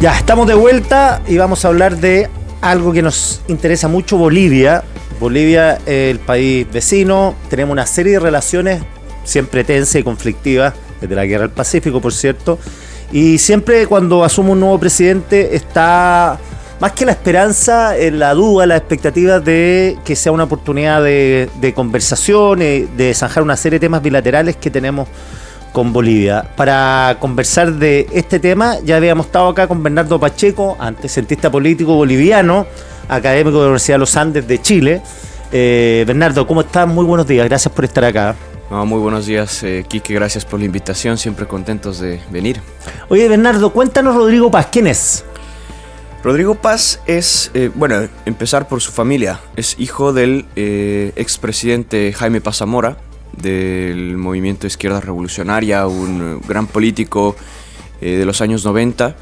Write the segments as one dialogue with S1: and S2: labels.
S1: Ya, estamos de vuelta y vamos a hablar de algo que nos interesa mucho, Bolivia. Bolivia, el país vecino, tenemos una serie de relaciones siempre tensas y conflictivas, desde la Guerra del Pacífico, por cierto, y siempre cuando asume un nuevo presidente está, más que la esperanza, la duda, la expectativa de que sea una oportunidad de conversación, de zanjar una serie de temas bilaterales que tenemos con Bolivia. Para conversar de este tema ya habíamos estado acá con Bernardo Pacheco, antes cientista político boliviano, académico de la Universidad de los Andes de Chile. Bernardo, ¿cómo estás? Muy buenos días, gracias por estar acá.
S2: No, muy buenos días, Quique, gracias por la invitación, siempre contentos de venir.
S1: Oye, Bernardo, cuéntanos Rodrigo Paz, ¿quién es?
S2: Rodrigo Paz es, empezar por su familia, es hijo del expresidente Jaime Paz Zamora, del movimiento Izquierda Revolucionaria, un gran político de los años 90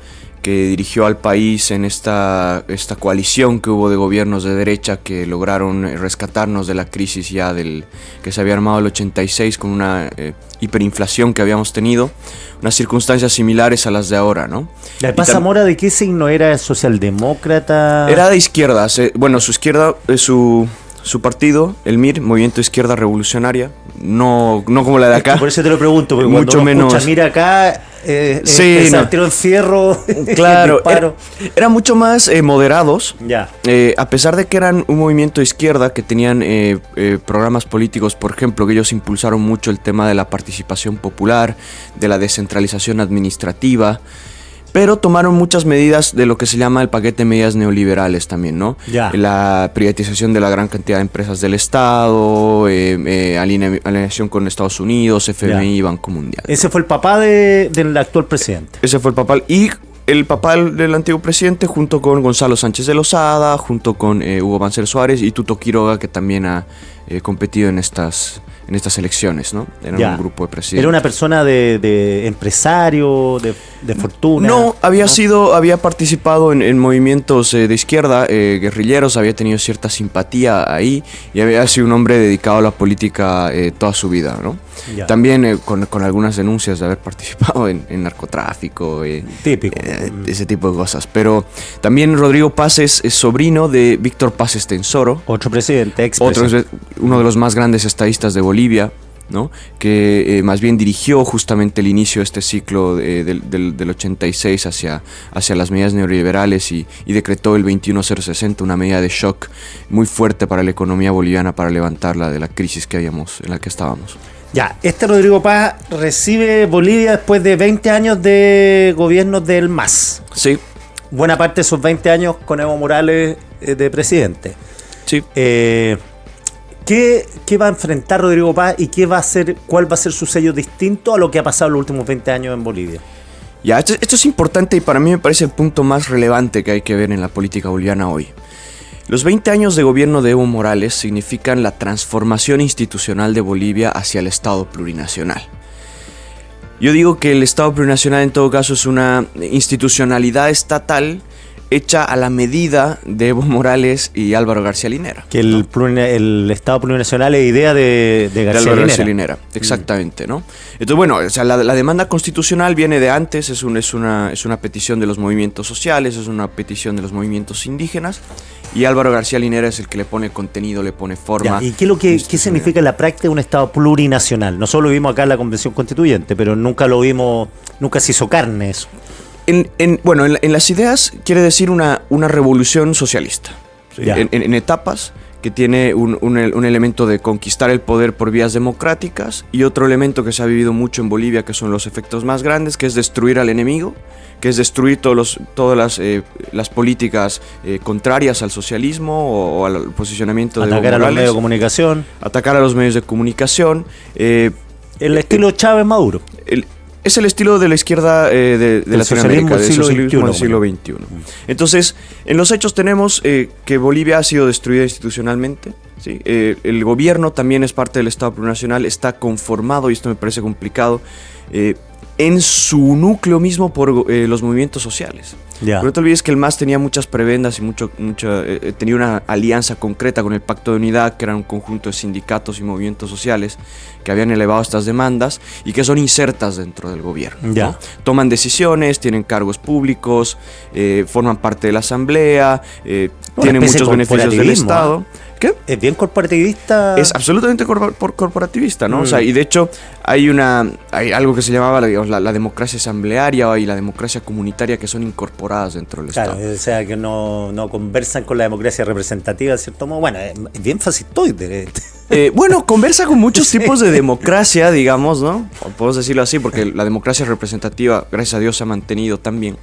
S2: que dirigió al país en esta coalición que hubo de gobiernos de derecha que lograron rescatarnos de la crisis ya que se había armado el 86 con una hiperinflación que habíamos tenido, unas circunstancias similares a las de ahora, ¿no?
S1: ¿La Paz Zamora de qué signo era? ¿Socialdemócrata?
S2: Era de izquierda, bueno, su izquierda, su partido, el MIR, Movimiento Izquierda Revolucionaria, no como la de acá.
S1: Por eso te lo pregunto, porque
S2: mucho
S1: cuando
S2: menos.
S1: Escucha, mira acá,
S2: sí,
S1: no. Tiro en fierro.
S2: Claro, eran mucho más moderados.
S1: Ya.
S2: A pesar de que eran un movimiento de izquierda que tenían programas políticos, por ejemplo, que ellos impulsaron mucho el tema de la participación popular, de la descentralización administrativa. Pero tomaron muchas medidas de lo que se llama el paquete de medidas neoliberales también, ¿no?
S1: Ya.
S2: La privatización de la gran cantidad de empresas del Estado, alineación con Estados Unidos, FMI,
S1: ya.
S2: Banco Mundial.
S1: Ese fue el papá del actual presidente.
S2: Ese fue el papá. Y el papá del antiguo presidente, junto con Gonzalo Sánchez de Lozada, junto con Hugo Banzer Suárez y Tuto Quiroga, que también ha competido en estas elecciones, ¿no? Era un grupo de presidentes.
S1: ¿Era una persona de empresario, de fortuna?
S2: No, había participado en movimientos de izquierda, guerrilleros, había tenido cierta simpatía ahí y había sido un hombre dedicado a la política toda su vida, ¿no? Ya. También con algunas denuncias de haber participado en narcotráfico,
S1: típico,
S2: ese tipo de cosas. Pero también Rodrigo Paz es sobrino de Víctor Paz Estensoro,
S1: otro presidente, expresidente.
S2: Uno de los más grandes estadistas de Bolivia, ¿no? Que más bien dirigió justamente el inicio de este ciclo del 86 hacia las medidas neoliberales y decretó el 21060, una medida de shock muy fuerte para la economía boliviana para levantarla de la crisis en la que estábamos.
S1: Ya, Rodrigo Paz recibe Bolivia después de 20 años de gobierno del MAS.
S2: Sí.
S1: Buena parte de esos 20 años con Evo Morales de presidente.
S2: Sí.
S1: ¿Qué va a enfrentar Rodrigo Paz y cuál va a ser su sello distinto a lo que ha pasado en los últimos 20 años en Bolivia?
S2: Ya, esto es importante y para mí me parece el punto más relevante que hay que ver en la política boliviana hoy. Los 20 años de gobierno de Evo Morales significan la transformación institucional de Bolivia hacia el Estado plurinacional. Yo digo que el Estado plurinacional en todo caso es una institucionalidad estatal hecha a la medida de Evo Morales y Álvaro García Linera.
S1: Que el Estado plurinacional es idea de
S2: García Linera. Exactamente, ¿no? Entonces, bueno, o sea, la demanda constitucional viene de antes, es una petición de los movimientos sociales, es una petición de los movimientos indígenas, y Álvaro García Linera es el que le pone contenido, le pone forma.
S1: Ya, ¿y qué significa en la práctica un Estado plurinacional? Nosotros lo vimos acá en la Convención Constituyente, pero nunca se hizo carne eso.
S2: En las ideas quiere decir una revolución socialista, ¿sí? En etapas, que tiene un elemento de conquistar el poder por vías democráticas y otro elemento que se ha vivido mucho en Bolivia, que son los efectos más grandes, que es destruir al enemigo, que es destruir todas las políticas contrarias al socialismo o al posicionamiento de Evo Morales.
S1: Atacar a los medios de comunicación.
S2: Atacar a los medios de comunicación.
S1: El estilo Chávez Maduro.
S2: Es el estilo de la izquierda de Latinoamérica, del socialismo del siglo XXI. Entonces, en los hechos tenemos que Bolivia ha sido destruida institucionalmente, ¿sí? El gobierno también es parte del Estado plurinacional, está conformado, y esto me parece complicado, en su núcleo mismo por los movimientos sociales.
S1: Ya.
S2: Pero no te olvides que el MAS tenía muchas prebendas y tenía una alianza concreta con el Pacto de Unidad, que era un conjunto de sindicatos y movimientos sociales que habían elevado estas demandas y que son insertas dentro del gobierno,
S1: Ya.
S2: ¿no? Toman decisiones, tienen cargos públicos, forman parte de la asamblea, tienen muchos beneficios del Estado. ¿Qué?
S1: Es bien corporativista.
S2: Es absolutamente corporativista, ¿no? O sea, y de hecho hay algo que se llamaba, digamos, la democracia asamblearia y la democracia comunitaria, que son incorporadas dentro del
S1: Claro,
S2: Estado.
S1: o sea, que no conversan con la democracia representativa, de cierto modo. Bueno, es bien fascistoide.
S2: Bueno, conversa con muchos tipos de democracia, digamos, ¿no? O podemos decirlo así, porque la democracia representativa, gracias a Dios, se ha mantenido también.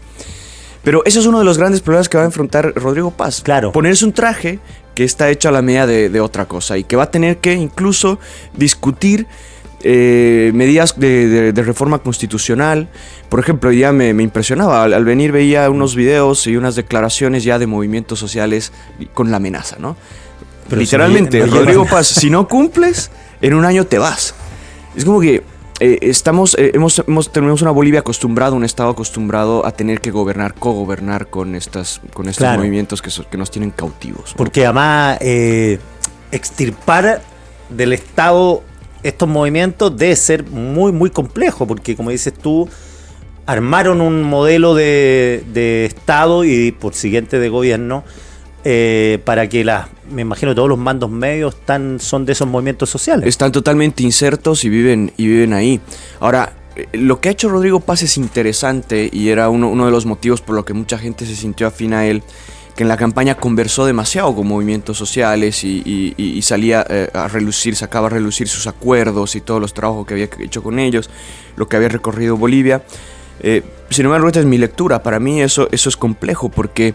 S2: Pero ese es uno de los grandes problemas que va a enfrentar Rodrigo Paz.
S1: Claro.
S2: Ponerse un traje que está hecho a la medida de otra cosa y que va a tener que incluso discutir medidas de reforma constitucional. Por ejemplo, hoy día me impresionaba. Al venir veía unos videos y unas declaraciones ya de movimientos sociales con la amenaza, ¿no?
S1: Pero
S2: literalmente,
S1: no
S2: Rodrigo Paz, si no cumples, en un año te vas. Es como que tenemos una Bolivia acostumbrada, un Estado acostumbrado a tener que cogobernar con estos
S1: Claro.
S2: movimientos que nos tienen cautivos, ¿no?
S1: Porque además extirpar del Estado estos movimientos debe ser muy, muy complejo, porque como dices tú, armaron un modelo de Estado y por siguiente de gobierno para que me imagino todos los mandos medios son de esos movimientos sociales.
S2: Están totalmente insertos y viven ahí. Ahora, lo que ha hecho Rodrigo Paz es interesante y era uno de los motivos por lo que mucha gente se sintió afín a él, que en la campaña conversó demasiado con movimientos sociales y salía sacaba a relucir sus acuerdos y todos los trabajos que había hecho con ellos, lo que había recorrido Bolivia. Sin embargo, esta es mi lectura. Para mí eso es complejo porque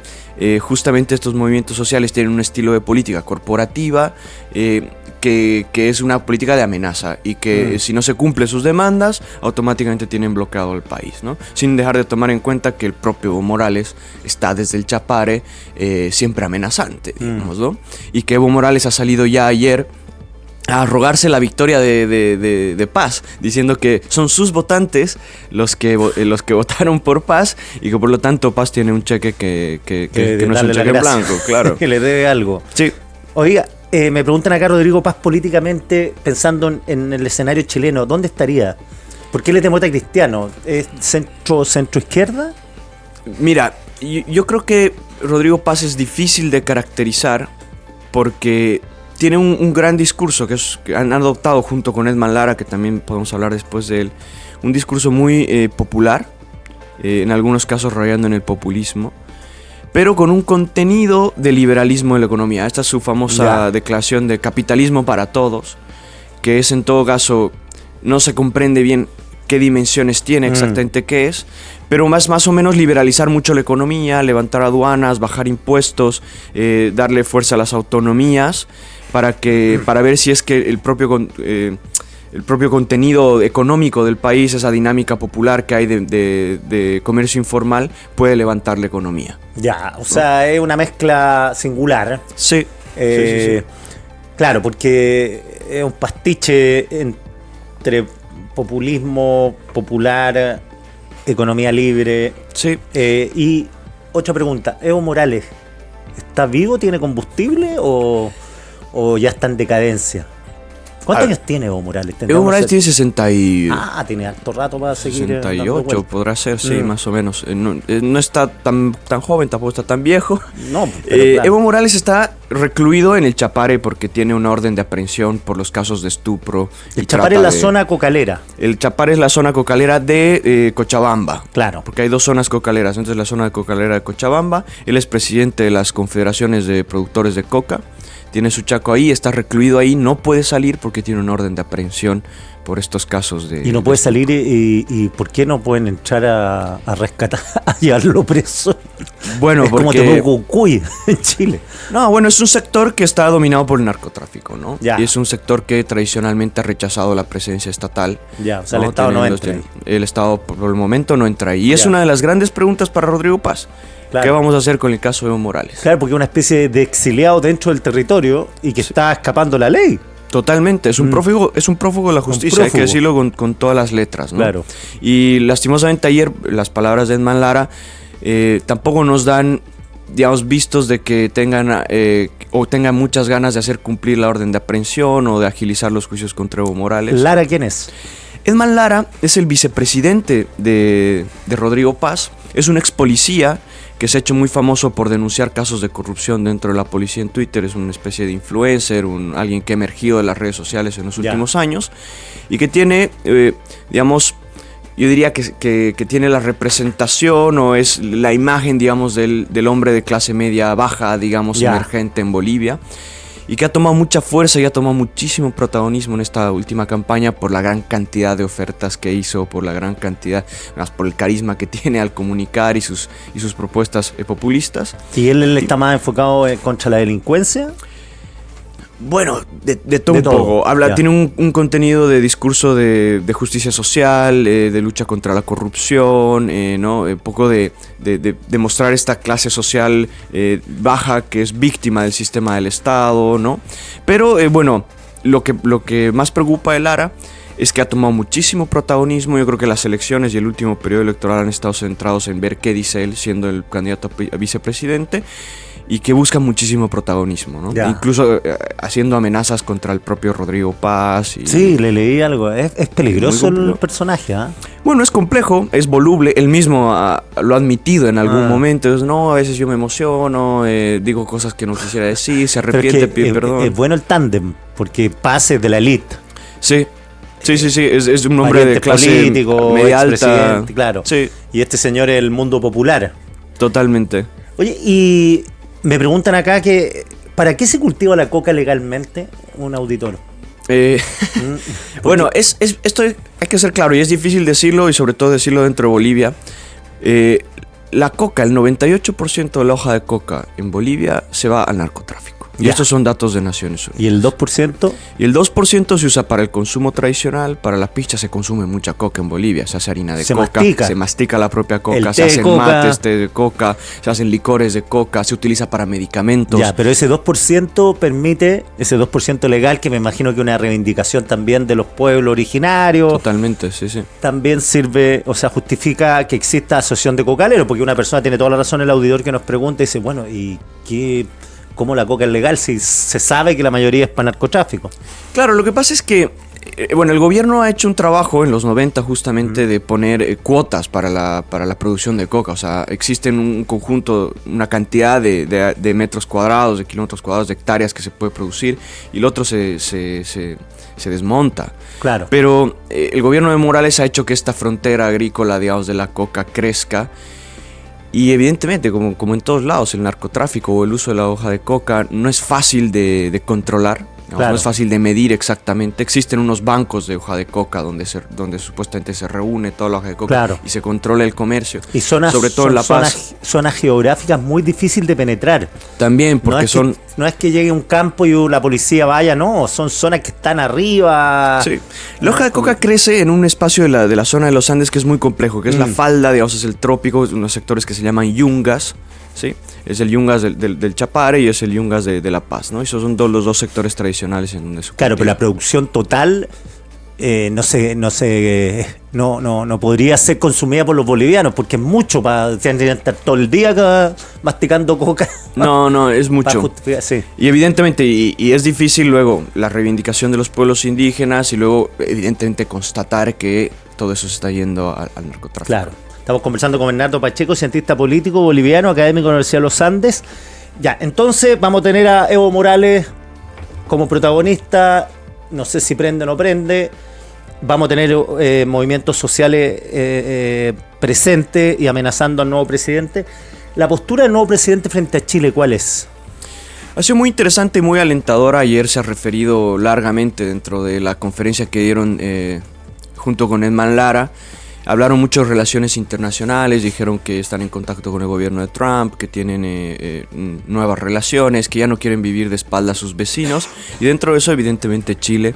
S2: justamente estos movimientos sociales tienen un estilo de política corporativa que es una política de amenaza y que si no se cumplen sus demandas, automáticamente tienen bloqueado el país, ¿no? Sin dejar de tomar en cuenta que el propio Evo Morales está desde el Chapare siempre amenazante, digamos, ¿no? Y que Evo Morales ha salido ya ayer a rogarse la victoria de Paz, diciendo que son sus votantes los que votaron por Paz y que por lo tanto Paz tiene un cheque que no es un cheque en blanco, claro.
S1: Que le debe algo.
S2: Sí.
S1: Oiga, me preguntan acá Rodrigo Paz políticamente, pensando en el escenario chileno, ¿dónde estaría? ¿Por qué él es demócrata cristiano? ¿Es centro-izquierda?
S2: Mira, yo creo que Rodrigo Paz es difícil de caracterizar porque tiene un gran discurso que han adoptado junto con Edman Lara, que también podemos hablar después de él. Un discurso muy popular, en algunos casos rayando en el populismo, pero con un contenido de liberalismo de la economía. Esta es su famosa declaración de capitalismo para todos, que es en todo caso, no se comprende bien qué dimensiones tiene exactamente qué es, pero más o menos liberalizar mucho la economía, levantar aduanas, bajar impuestos, darle fuerza a las autonomías, para ver si es que el propio contenido económico del país, esa dinámica popular que hay de comercio informal, puede levantar la economía.
S1: Ya, o sea, es una mezcla singular.
S2: Sí. Sí.
S1: Claro, porque es un pastiche entre populismo popular, economía libre.
S2: Sí.
S1: Y otra pregunta, ¿Evo Morales está vivo, tiene combustible o ya está en decadencia? ¿Cuántos años tiene Evo Morales?
S2: Evo Morales tiene 60 y...
S1: tiene harto rato para seguir
S2: 68 podrá ser, sí, más o menos. No está tan joven, tampoco está tan viejo.
S1: No, pero claro.
S2: Evo Morales está recluido en el Chapare porque tiene una orden de aprehensión por los casos de estupro.
S1: El Chapare es la zona cocalera.
S2: El Chapare es la zona cocalera de Cochabamba.
S1: Claro.
S2: Porque hay dos zonas cocaleras. Entonces la zona cocalera de Cochabamba. Él es presidente de las confederaciones de productores de coca. Tiene su chaco ahí, está recluido ahí, no puede salir porque tiene una orden de aprehensión por estos casos de...
S1: Y no puede salir y ¿por qué no pueden entrar a rescatar, a llevarlo preso?
S2: Bueno,
S1: es
S2: porque...
S1: como te Cucuy en Chile.
S2: No, bueno, es un sector que está dominado por el narcotráfico, ¿no?
S1: Ya.
S2: Y es un sector que tradicionalmente ha rechazado la presencia estatal.
S1: Ya, o sea, el Estado no entra.
S2: El Estado por el momento no entra ahí. Y es una de las grandes preguntas para Rodrigo Paz. Claro. ¿Qué vamos a hacer con el caso de Evo Morales?
S1: Claro, porque es una especie de exiliado dentro del territorio y que está escapando la ley.
S2: Totalmente, es un prófugo de la justicia, hay que decirlo con todas las letras, ¿no?
S1: Claro.
S2: Y lastimosamente ayer las palabras de Edman Lara tampoco nos dan, digamos, vistos de que tengan muchas ganas de hacer cumplir la orden de aprehensión o de agilizar los juicios contra Evo Morales.
S1: ¿Lara quién es?
S2: Edman Lara es el vicepresidente de Rodrigo Paz, es un ex policía que se ha hecho muy famoso por denunciar casos de corrupción dentro de la policía en Twitter. Es una especie de influencer, alguien que ha emergido de las redes sociales en los últimos años y que tiene, digamos, yo diría que tiene la representación o es la imagen, digamos, del hombre de clase media baja, digamos, emergente en Bolivia, y que ha tomado mucha fuerza y ha tomado muchísimo protagonismo en esta última campaña por la gran cantidad de ofertas que hizo, por la gran cantidad, más por el carisma que tiene al comunicar y sus propuestas populistas.
S1: ¿Y él está más enfocado contra la delincuencia?
S2: Bueno, de todo un poco. Tiene un contenido de discurso de justicia social, de lucha contra la corrupción, ¿no? Un poco de mostrar esta clase social baja que es víctima del sistema del Estado, ¿no? Pero bueno, lo que más preocupa de Lara es que ha tomado muchísimo protagonismo. Yo creo que las elecciones y el último periodo electoral han estado centrados en ver qué dice él siendo el candidato a vicepresidente, y que busca muchísimo protagonismo, ¿no? Incluso haciendo amenazas contra el propio Rodrigo Paz.
S1: Sí, le leí algo. Es peligroso el personaje, ¿eh?
S2: Bueno, es complejo, es voluble. Él mismo lo ha admitido en algún momento. Entonces, no, a veces yo me emociono, digo cosas que no quisiera decir, se arrepiente, pide perdón.
S1: Es bueno el tándem, porque Paz es de la elite.
S2: Sí. Sí, es un hombre de clase
S1: político,
S2: media alta.
S1: Claro.
S2: Sí.
S1: Y este señor es el mundo popular.
S2: Totalmente.
S1: Oye, y me preguntan acá que ¿para qué se cultiva la coca legalmente? Un auditor.
S2: Bueno, esto hay que ser claro, y es difícil decirlo, y sobre todo decirlo dentro de Bolivia. La coca, el 98% de la hoja de coca en Bolivia se va al narcotráfico. Y estos son datos de Naciones Unidas.
S1: ¿Y el 2%?
S2: Y el 2% se usa para el consumo tradicional. Para la picha se consume mucha coca en Bolivia. Se hace harina de coca, se mastica la propia coca, se hacen mates de coca, se hacen licores de coca, se utiliza para medicamentos.
S1: Ya, pero ese 2% permite, ese 2% legal, que me imagino que es una reivindicación también de los pueblos originarios.
S2: Totalmente, sí.
S1: También sirve, o sea, justifica que exista asociación de cocaleros, porque una persona tiene toda la razón, el auditor que nos pregunta y dice, bueno, ¿y qué? ¿Cómo la coca es legal si se sabe que la mayoría es para narcotráfico?
S2: Claro, lo que pasa es que bueno, el gobierno ha hecho un trabajo en los 90 justamente de poner cuotas para la producción de coca. O sea, existen un conjunto, una cantidad de metros cuadrados, de kilómetros cuadrados, de hectáreas que se puede producir, y el otro se desmonta.
S1: Claro.
S2: Pero el gobierno de Morales ha hecho que esta frontera agrícola, digamos, de la coca crezca. Y evidentemente, como en todos lados, el narcotráfico o el uso de la hoja de coca no es fácil de controlar, claro. No es fácil de medir exactamente. Existen unos bancos de hoja de coca donde supuestamente se reúne toda la hoja de coca,
S1: claro,
S2: y se controla el comercio.
S1: Y zonas,
S2: sobre todo en La Paz.
S1: Zonas geográficas muy difíciles de penetrar.
S2: También, porque
S1: no es que llegue a un campo y la policía vaya, no, son zonas que están arriba.
S2: Sí. La hoja de coca crece en un espacio de la zona de los Andes que es muy complejo, que es la falda, digamos, es el trópico, unos sectores que se llaman yungas, ¿sí? Es el yungas del Chapare y es el yungas de La Paz, ¿no? Esos son los dos sectores tradicionales en donde se cultiva.
S1: Claro, pero la producción total no podría ser consumida por los bolivianos, porque es mucho para estar todo el día acá masticando coca.
S2: No, es mucho.
S1: Sí.
S2: Y evidentemente, y es difícil luego la reivindicación de los pueblos indígenas y luego evidentemente constatar que todo eso se está yendo al narcotráfico.
S1: Claro. Estamos conversando con Bernardo Pacheco, cientista político boliviano, académico de la Universidad de los Andes. Ya, entonces vamos a tener a Evo Morales como protagonista. No sé si prende o no prende. Vamos a tener movimientos sociales presentes y amenazando al nuevo presidente. La postura del nuevo presidente frente a Chile, ¿cuál es?
S2: Ha sido muy interesante y muy alentadora. Ayer se ha referido largamente dentro de la conferencia que dieron junto con Edman Lara. Hablaron mucho de relaciones internacionales, dijeron que están en contacto con el gobierno de Trump, que tienen nuevas relaciones, que ya no quieren vivir de espaldas a sus vecinos. Y dentro de eso, evidentemente, Chile.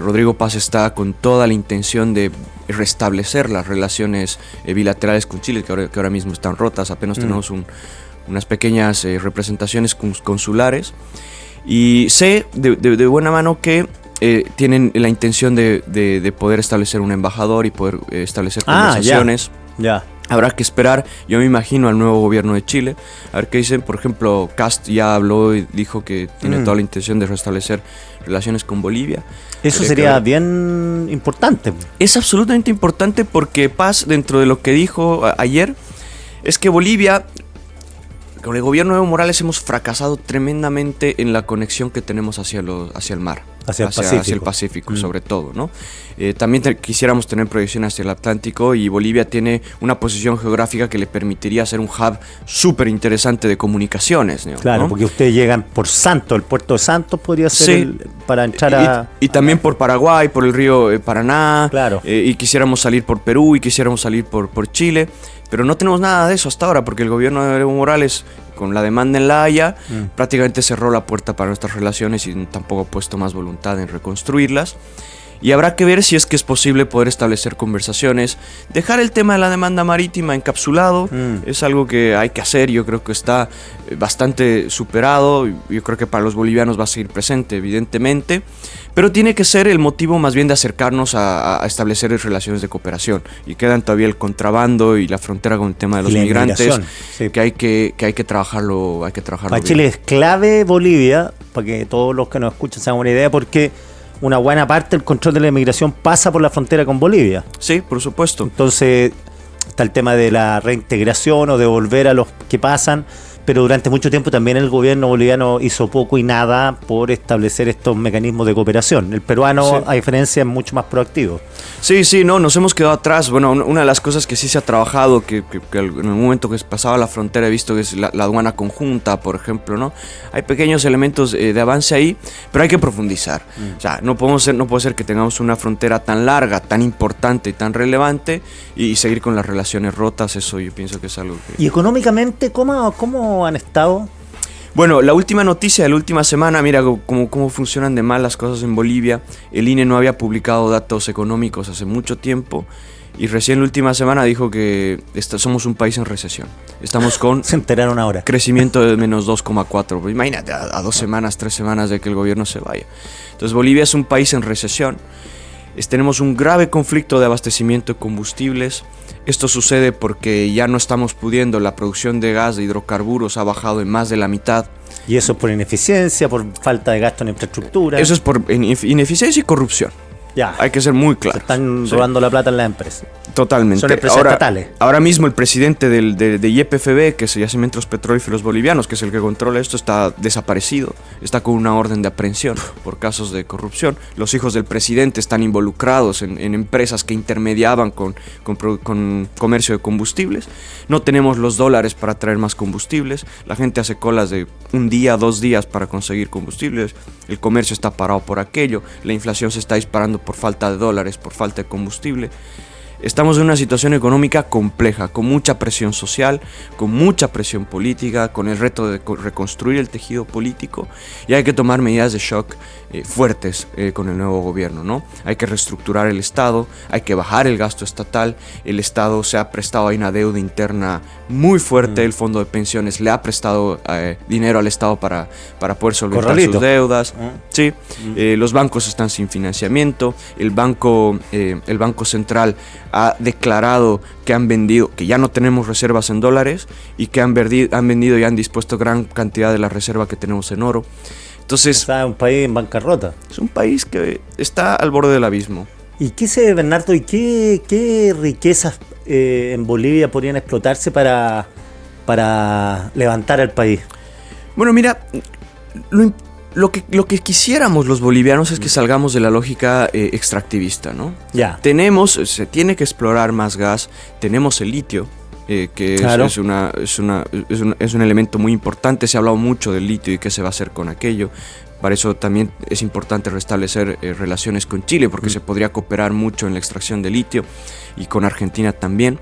S2: Rodrigo Paz está con toda la intención de restablecer las relaciones bilaterales con Chile, que ahora mismo están rotas. Apenas tenemos unas pequeñas representaciones consulares. Y sé de buena mano que tienen la intención de poder establecer un embajador y poder establecer conversaciones.
S1: Ya.
S2: Habrá que esperar, yo me imagino, al nuevo gobierno de Chile, a ver qué dicen. Por ejemplo, Kast ya habló y dijo que tiene toda la intención de restablecer relaciones con Bolivia.
S1: Eso sería bien importante.
S2: Es absolutamente importante porque Paz, dentro de lo que dijo ayer, es que Bolivia, con el gobierno de Evo Morales, hemos fracasado tremendamente en la conexión que tenemos hacia el mar. Hacia el Pacífico, sobre todo, ¿no? También quisiéramos tener proyección hacia el Atlántico, y Bolivia tiene una posición geográfica que le permitiría ser un hub súper interesante de comunicaciones, ¿no?
S1: Claro, porque ustedes llegan por Santos, el puerto de Santos podría ser para entrar a...
S2: Y también por Paraguay, por el río Paraná,
S1: claro.
S2: Y quisiéramos salir por Perú, y quisiéramos salir por Chile, pero no tenemos nada de eso hasta ahora, porque el gobierno de Evo Morales, con la demanda en La Haya, prácticamente cerró la puerta para nuestras relaciones y tampoco ha puesto más voluntad en reconstruirlas. Y habrá que ver si es que es posible poder establecer conversaciones. Dejar el tema de la demanda marítima encapsulado es algo que hay que hacer. Yo creo que está bastante superado. Yo creo que para los bolivianos va a seguir presente, evidentemente. Pero tiene que ser el motivo más bien de acercarnos a establecer relaciones de cooperación. Y quedan todavía el contrabando y la frontera con el tema de los migrantes, sí, que hay que trabajarlo.
S1: Para Chile es clave Bolivia, para que todos los que nos escuchan se hagan una idea, porque una buena parte del control de la inmigración pasa por la frontera con Bolivia.
S2: Sí, por supuesto.
S1: Entonces está el tema de la reintegración o de volver a los que pasan, pero durante mucho tiempo también el gobierno boliviano hizo poco y nada por establecer estos mecanismos de cooperación. El peruano, sí, a diferencia, es mucho más proactivo.
S2: Sí, no, nos hemos quedado atrás. Bueno, una de las cosas que sí se ha trabajado, que en el momento que pasaba la frontera he visto, que es la aduana conjunta, por ejemplo, ¿no? Hay pequeños elementos de avance ahí, pero hay que profundizar. O sea, no puede ser que tengamos una frontera tan larga, tan importante y tan relevante y seguir con las relaciones rotas. Eso yo pienso que es algo que...
S1: ¿Y económicamente cómo han estado?
S2: Bueno, la última noticia de la última semana, mira cómo funcionan de mal las cosas en Bolivia. El INE no había publicado datos económicos hace mucho tiempo y recién la última semana dijo que somos un país en recesión. Estamos con...
S1: Se enteraron ahora.
S2: Crecimiento de menos 2,4. Imagínate, a 2 semanas, 3 semanas de que el gobierno se vaya. Entonces Bolivia es un país en recesión. Tenemos un grave conflicto de abastecimiento de combustibles. Esto sucede porque ya no estamos pudiendo, la producción de gas, de hidrocarburos ha bajado en más de la mitad.
S1: Y eso es por ineficiencia, por falta de gasto en infraestructura.
S2: Eso es por ineficiencia y corrupción.
S1: Ya.
S2: Hay que ser muy claros.
S1: Se están robando la plata en las empresas.
S2: Totalmente.
S1: Son empresas estatales.
S2: Ahora mismo el presidente de YPFB, que es Yacimientos Petrolíferos Bolivianos, que es el que controla esto, está desaparecido. Está con una orden de aprehensión por casos de corrupción. Los hijos del presidente están involucrados en empresas que intermediaban con comercio de combustibles. No tenemos los dólares para traer más combustibles. La gente hace colas de 1 día, 2 días para conseguir combustibles. El comercio está parado por aquello. La inflación se está disparando por falta de dólares, por falta de combustible. Estamos en una situación económica compleja, con mucha presión social, con mucha presión política, con el reto de reconstruir el tejido político, y hay que tomar medidas de shock fuertes con el nuevo gobierno, ¿no? Hay que reestructurar el Estado, hay que bajar el gasto estatal. El Estado se ha prestado, hay una deuda interna muy fuerte. El Fondo de Pensiones le ha prestado dinero al Estado para poder solventar sus deudas. Sí. Los bancos están sin financiamiento. El Banco Central ha declarado que ya no tenemos reservas en dólares y que han vendido y han dispuesto gran cantidad de la reserva que tenemos en oro. Entonces,
S1: está un país en bancarrota.
S2: Es un país que está al borde del abismo.
S1: ¿Y qué sé, Bernardo, y qué riquezas en Bolivia podrían explotarse para levantar al país?
S2: Bueno, mira, lo que quisiéramos los bolivianos es que salgamos de la lógica extractivista, ¿no?
S1: Ya.
S2: Se tiene que explorar más gas, tenemos el litio. Que claro, es un elemento muy importante. Se ha hablado mucho del litio y qué se va a hacer con aquello. Para eso también es importante restablecer relaciones con Chile, porque se podría cooperar mucho en la extracción de litio, y con Argentina también.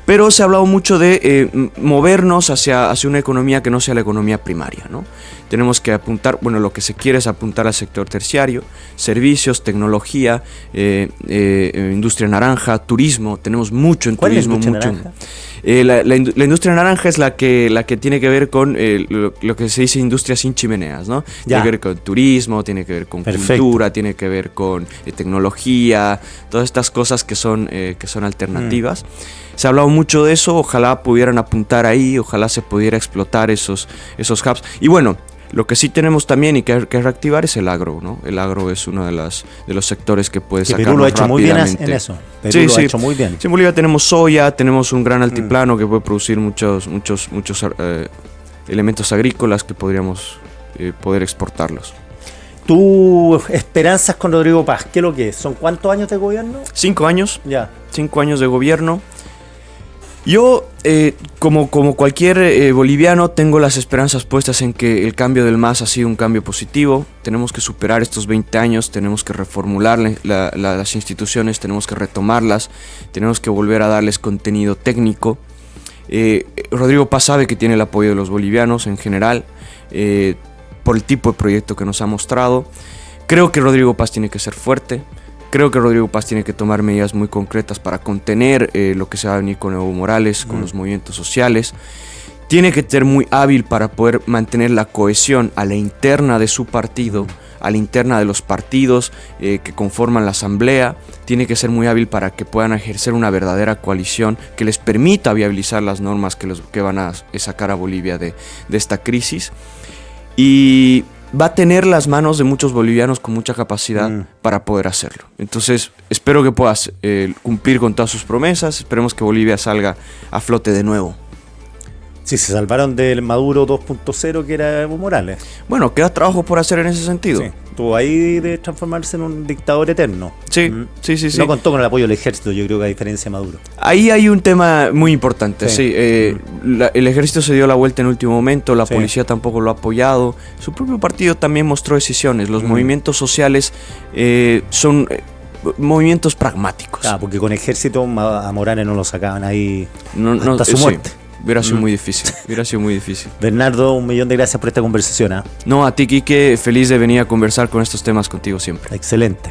S2: Pero se ha hablado mucho de movernos hacia una economía que no sea la economía primaria, ¿no? Tenemos que apuntar, lo que se quiere es apuntar al sector terciario, servicios, tecnología, industria naranja, turismo. Tenemos mucho en turismo.
S1: ¿Cuál es la industria naranja?
S2: La industria naranja es la que tiene que ver con lo que se dice industria sin chimeneas, ¿no? Tiene que ver con turismo, tiene que ver con cultura, tiene que ver con tecnología, todas estas cosas que son alternativas. Se ha hablado mucho de eso, ojalá pudieran apuntar ahí, ojalá se pudiera explotar esos hubs. Y bueno, lo que sí tenemos también y que reactivar es el agro, ¿no? El agro es uno de los sectores que puede sacarnos
S1: Perú lo ha hecho muy bien
S2: rápidamente.
S1: en eso. Perú lo ha hecho muy bien.
S2: Sí, en Bolivia tenemos soya, tenemos un gran altiplano que puede producir muchos elementos agrícolas que podríamos poder exportarlos.
S1: ¿Tus esperanzas con Rodrigo Paz? ¿Qué es lo que es? ¿Son cuántos años de gobierno?
S2: 5 años.
S1: Ya.
S2: 5 años de gobierno. Yo, como cualquier boliviano, tengo las esperanzas puestas en que el cambio del MAS ha sido un cambio positivo. Tenemos que superar estos 20 años, tenemos que reformular las instituciones, tenemos que retomarlas, tenemos que volver a darles contenido técnico. Rodrigo Paz sabe que tiene el apoyo de los bolivianos en general, por el tipo de proyecto que nos ha mostrado. Creo que Rodrigo Paz tiene que ser fuerte. Creo que Rodrigo Paz tiene que tomar medidas muy concretas para contener lo que se va a venir con Evo Morales, con los movimientos sociales. Tiene que ser muy hábil para poder mantener la cohesión a la interna de su partido, a la interna de los partidos que conforman la asamblea. Tiene que ser muy hábil para que puedan ejercer una verdadera coalición que les permita viabilizar las normas que van a sacar a Bolivia de esta crisis. Y va a tener las manos de muchos bolivianos con mucha capacidad para poder hacerlo. Entonces, espero que puedas cumplir con todas sus promesas. Esperemos que Bolivia salga a flote de nuevo.
S1: Sí, se salvaron del Maduro 2.0 que era Evo Morales.
S2: Bueno, queda trabajo por hacer en ese sentido.
S1: Sí, tuvo ahí de transformarse en un dictador eterno.
S2: Sí, sí.
S1: No contó con el apoyo del ejército, yo creo que a diferencia de Maduro.
S2: Ahí hay un tema muy importante, sí. El ejército se dio la vuelta en último momento, la policía tampoco lo ha apoyado. Su propio partido también mostró decisiones. Los movimientos sociales son movimientos pragmáticos.
S1: Ah, porque con ejército a Morales no lo sacaban ahí hasta su muerte.
S2: Sí. Hubiera sido muy difícil,
S1: Bernardo, 1.000.000 de gracias por esta conversación.
S2: No, a ti, Quique, feliz de venir a conversar con estos temas contigo siempre.
S1: Excelente.